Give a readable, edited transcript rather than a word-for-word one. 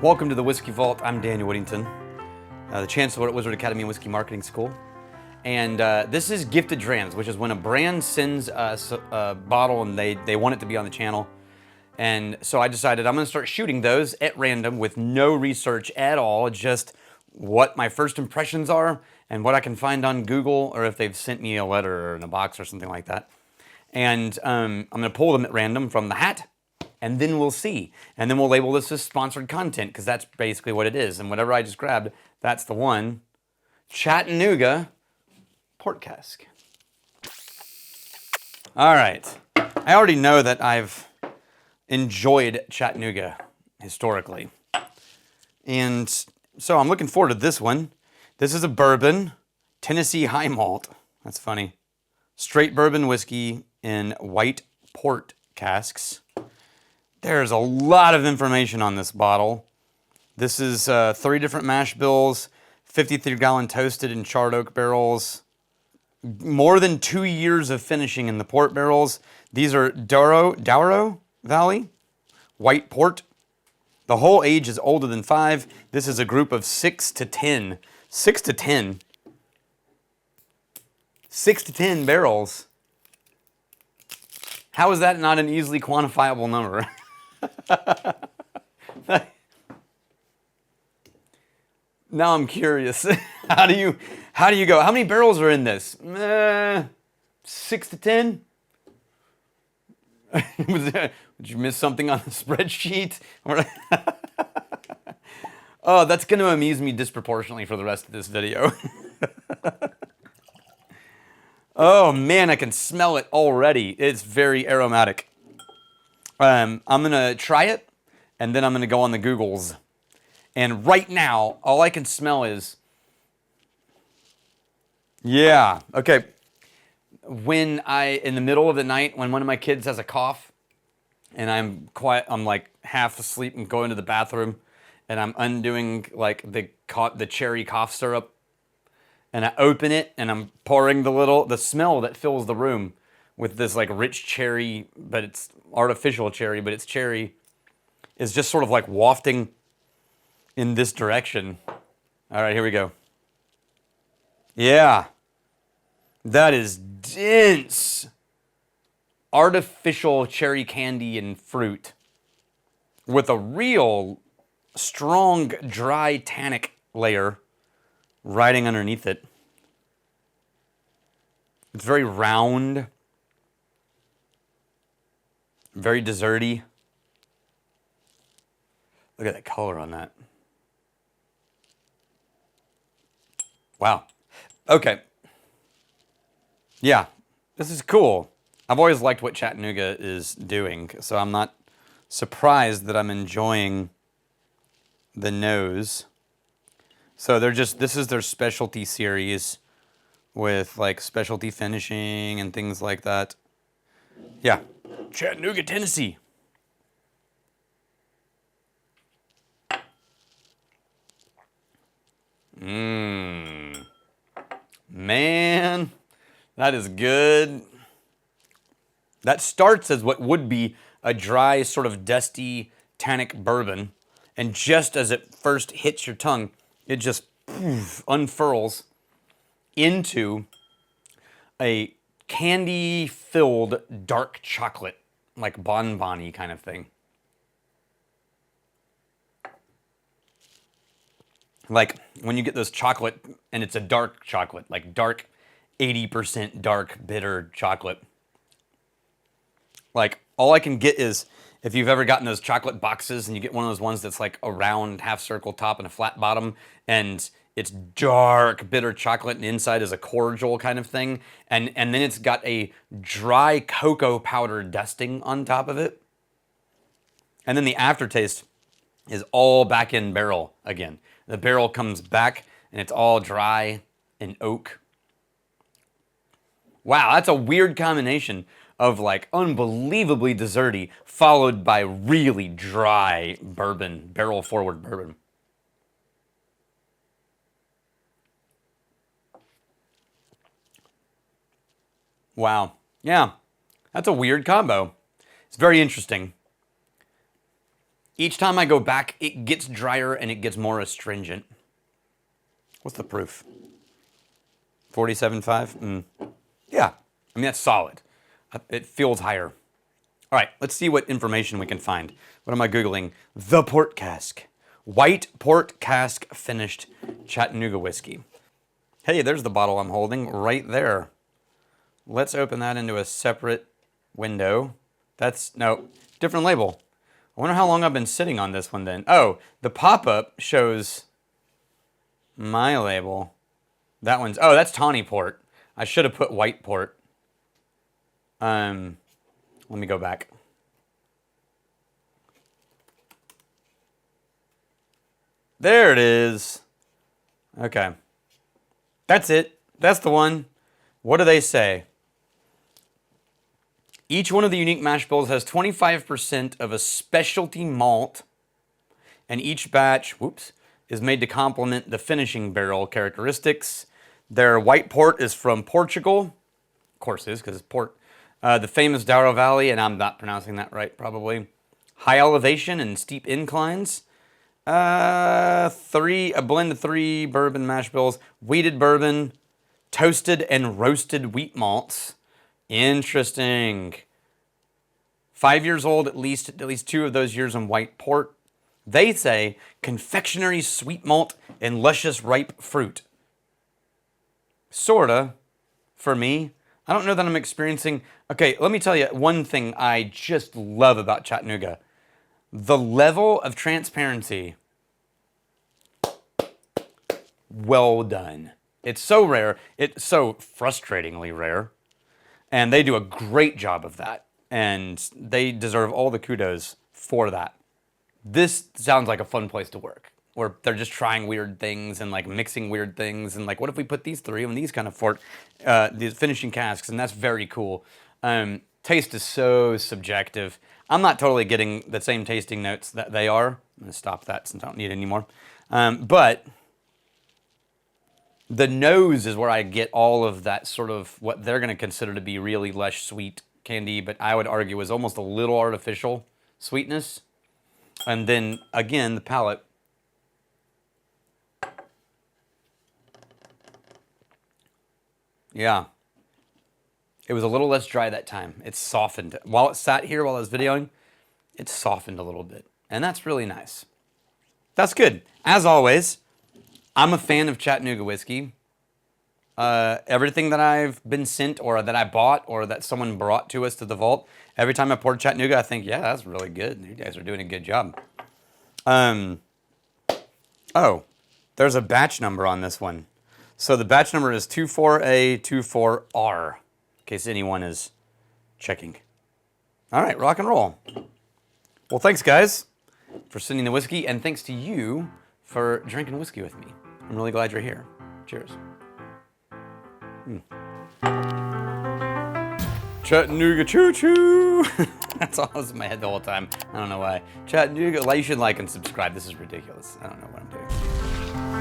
Welcome to the Whiskey Vault. I'm Daniel Whittington, the Chancellor at Wizard Academy and Whiskey Marketing School. And this is Gifted Drams, which is when a brand sends us a bottle and they want it to be on the channel. And so I decided I'm going to start shooting those at random with no research at all, just what my first impressions are and what I can find on Google, or if they've sent me a letter or in a box or something like that. And I'm going to pull them at random from the hat, and then we'll see. And then we'll label this as sponsored content, because that's basically what it is. And whatever I just grabbed, that's the one. Chattanooga Port Cask. All right. I already know that I've enjoyed Chattanooga historically. And so I'm looking forward to this one. This is a bourbon, Tennessee high malt. That's funny. Straight bourbon whiskey in white port casks. There's a lot of information on this bottle. This is 3 different mash bills, 53-gallon toasted and charred oak barrels, more than 2 years of finishing in the port barrels. These are Douro Valley, white port. The whole age is older than 5. This is a group of 6 to 10. 6 to 10. 6 to 10 barrels. How is that not an easily quantifiable number? Now I'm curious. How do you go? How many barrels are in this? 6 to 10? Did you miss something on the spreadsheet? Oh, that's going to amuse me disproportionately for the rest of this video. Oh man, I can smell it already. It's very aromatic. I'm going to try it, and then I'm going to go on the Googles. And right now, all I can smell is... Yeah, okay. In the middle of the night, when one of my kids has a cough, and I'm like half asleep and going to the bathroom, and I'm undoing like the cherry cough syrup, and I open it, and I'm pouring the smell that fills the room with this like rich cherry, but it's artificial cherry, but it's cherry, is just sort of like wafting in this direction. All right, here we go. Yeah. That is dense. Artificial cherry candy and fruit with a real strong, dry, tannic layer riding underneath it. It's very round, very desserty. Look at that color on that. Wow. Okay. Yeah, this is cool. I've always liked what Chattanooga is doing, so I'm not surprised that I'm enjoying the nose. So this is their specialty series with like specialty finishing and things like that. Yeah, Chattanooga, Tennessee. Man, that is good. That starts as what would be a dry, sort of dusty, tannic bourbon, and just as it first hits your tongue, it just unfurls into a candy-filled dark chocolate, like bonbon-y kind of thing. Like when you get this chocolate, and it's a dark chocolate, like dark, 80% dark, bitter chocolate. Like, all I can get is, if you've ever gotten those chocolate boxes, and you get one of those ones that's like a round half-circle top and a flat bottom, and it's dark, bitter chocolate, and inside is a cordial kind of thing, and then it's got a dry cocoa powder dusting on top of it. And then the aftertaste is all back in barrel again. The barrel comes back, and it's all dry and oak. Wow, that's a weird combination of like unbelievably desserty, followed by really dry bourbon, barrel-forward bourbon. Wow, yeah, that's a weird combo. It's very interesting. Each time I go back, it gets drier and it gets more astringent. What's the proof? 47.5? Yeah, I mean, that's solid. It feels higher. All right, let's see what information we can find. What am I Googling? The Port Cask. White Port Cask finished Chattanooga whiskey. Hey, there's the bottle I'm holding right there. Let's open that into a separate window. No, different label. I wonder how long I've been sitting on this one then. Oh, the pop-up shows my label. That's Tawny Port. I should have put White Port. Let me go back. There it is. Okay. That's it. That's the one. What do they say? Each one of the unique mash bills has 25% of a specialty malt, and each batch, is made to complement the finishing barrel characteristics. Their white port is from Portugal. Of course it is, because it's port. The famous Douro Valley, and I'm not pronouncing that right, probably. High elevation and steep inclines. A blend of 3 bourbon mash bills, wheated bourbon, toasted and roasted wheat malts. Interesting. 5 years old, at least 2 of those years on white port. They say confectionery sweet malt and luscious ripe fruit. Sorta, for me. I don't know that I'm experiencing... Okay, let me tell you one thing I just love about Chattanooga. The level of transparency. Well done. It's so rare. It's so frustratingly rare. And they do a great job of that. And they deserve all the kudos for that. This sounds like a fun place to work. Where they're just trying weird things and like mixing weird things. And like, what if we put these 3 on these kind of these finishing casks? And that's very cool. Taste is so subjective. I'm not totally getting the same tasting notes that they are. I'm going to stop that since I don't need it anymore. But the nose is where I get all of that sort of what they're going to consider to be really lush, sweet candy, but I would argue is almost a little artificial sweetness. And then, again, the palate. Yeah. It was a little less dry that time. It's softened. While it sat here while I was videoing, it softened a little bit. And that's really nice. That's good. As always, I'm a fan of Chattanooga whiskey. Everything that I've been sent or that I bought or that someone brought to us to the vault, every time I poured Chattanooga, I think, yeah, that's really good. You guys are doing a good job. Oh, there's a batch number on this one. So the batch number is 24A24R, in case anyone is checking. All right, rock and roll. Well, thanks, guys, for sending the whiskey, and thanks to you for drinking whiskey with me. I'm really glad you're here. Cheers. Chattanooga choo-choo. That's all that was in my head the whole time. I don't know why. Chattanooga, you should like and subscribe. This is ridiculous. I don't know what I'm doing.